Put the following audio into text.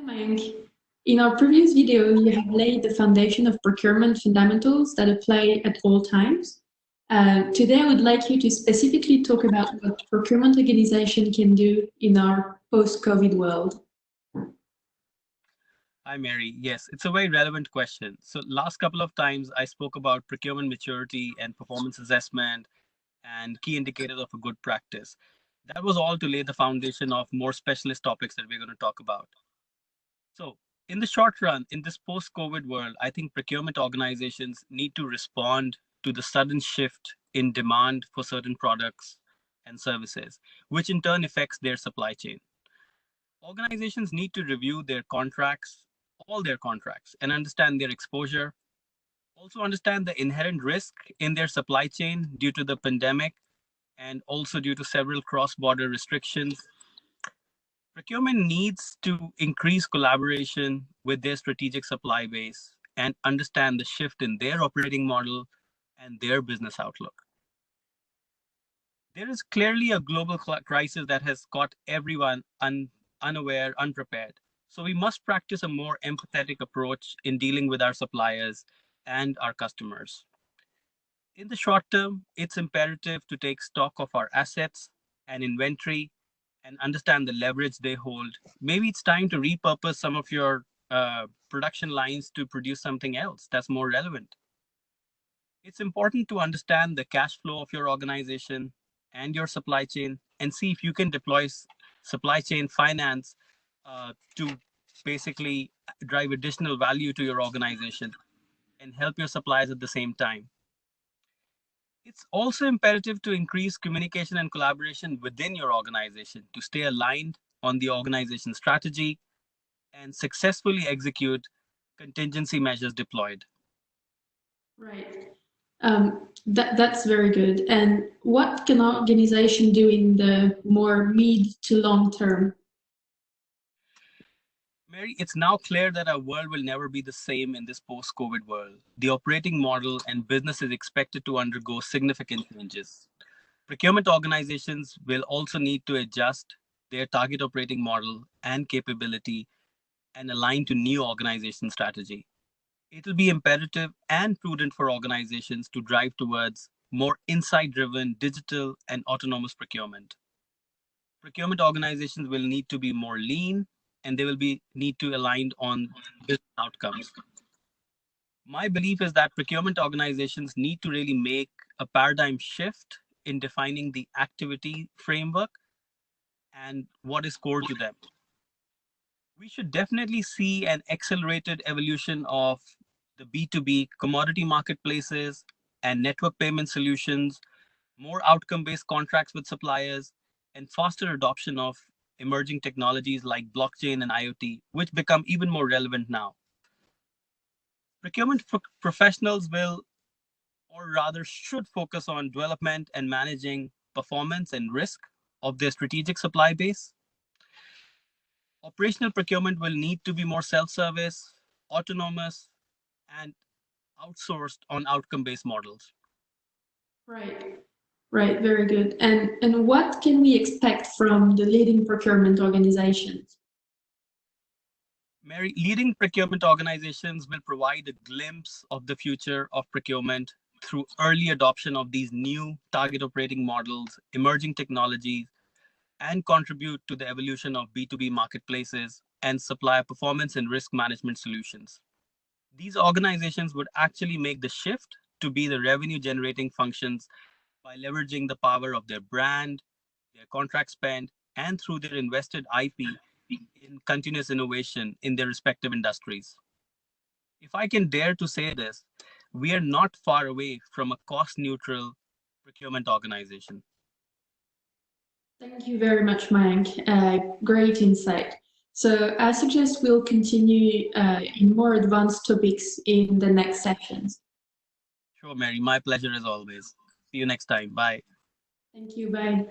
Hi, Mayank. In our previous video, you have laid the foundation of procurement fundamentals that apply at all times. Today, I would like you to specifically talk about what procurement organization can do in our post-COVID world. Hi, Mary. Yes, it's a very relevant question. So last couple of times I spoke about procurement maturity and performance assessment and key indicators of a good practice. That was all to lay the foundation of more specialist topics that we're going to talk about. So in the short run, in this post-COVID world, I think procurement organizations need to respond to the sudden shift in demand for certain products and services, which in turn affects their supply chain. Organizations need to review their contracts, all their contracts, and understand their exposure. Also understand the inherent risk in their supply chain due to the pandemic and also due to several cross-border restrictions. Procurement needs to increase collaboration with their strategic supply base and understand the shift in their operating model and their business outlook. There is clearly a global crisis that has caught everyone unaware, unprepared. So we must practice a more empathetic approach in dealing with our suppliers and our customers. In the short term, it's imperative to take stock of our assets and inventory and understand the leverage they hold. Maybe it's time to repurpose some of your production lines to produce something else that's more relevant. It's important to understand the cash flow of your organization and your supply chain and see if you can deploy supply chain finance to basically drive additional value to your organization and help your suppliers at the same time. It's also imperative to increase communication and collaboration within your organization to stay aligned on the organization strategy and successfully execute contingency measures deployed. Right. That's very good. And what can our organization do in the more mid to long term? Mary, it's now clear that our world will never be the same in this post-COVID world. The operating model and business is expected to undergo significant changes. Procurement organizations will also need to adjust their target operating model and capability and align to new organization strategy. It will be imperative and prudent for organizations to drive towards more insight-driven digital and autonomous procurement. Procurement organizations will need to be more lean and they will need to align on business outcomes. My belief is that procurement organizations need to really make a paradigm shift in defining the activity framework and what is core to them. We should definitely see an accelerated evolution of the B2B commodity marketplaces and network payment solutions, more outcome-based contracts with suppliers, and faster adoption of emerging technologies like blockchain and IoT, which become even more relevant now. Procurement professionals will, or rather should, focus on development and managing performance and risk of their strategic supply base. Operational procurement will need to be more self-service, autonomous, and outsourced on outcome-based models. Right. Right, very good. And what can we expect from the leading procurement organizations? Mary, leading procurement organizations will provide a glimpse of the future of procurement through early adoption of these new target operating models, emerging technologies, and contribute to the evolution of B2B marketplaces and supplier performance and risk management solutions. These organizations would actually make the shift to be the revenue generating functions by leveraging the power of their brand, their contract spend, and through their invested IP in continuous innovation in their respective industries. If I can dare to say this, we are not far away from a cost-neutral procurement organization. Thank you very much, Mayank. Great insight. So I suggest we'll continue in more advanced topics in the next sections. Sure, Mary. My pleasure as always. See you next time. Bye. Thank you. Bye.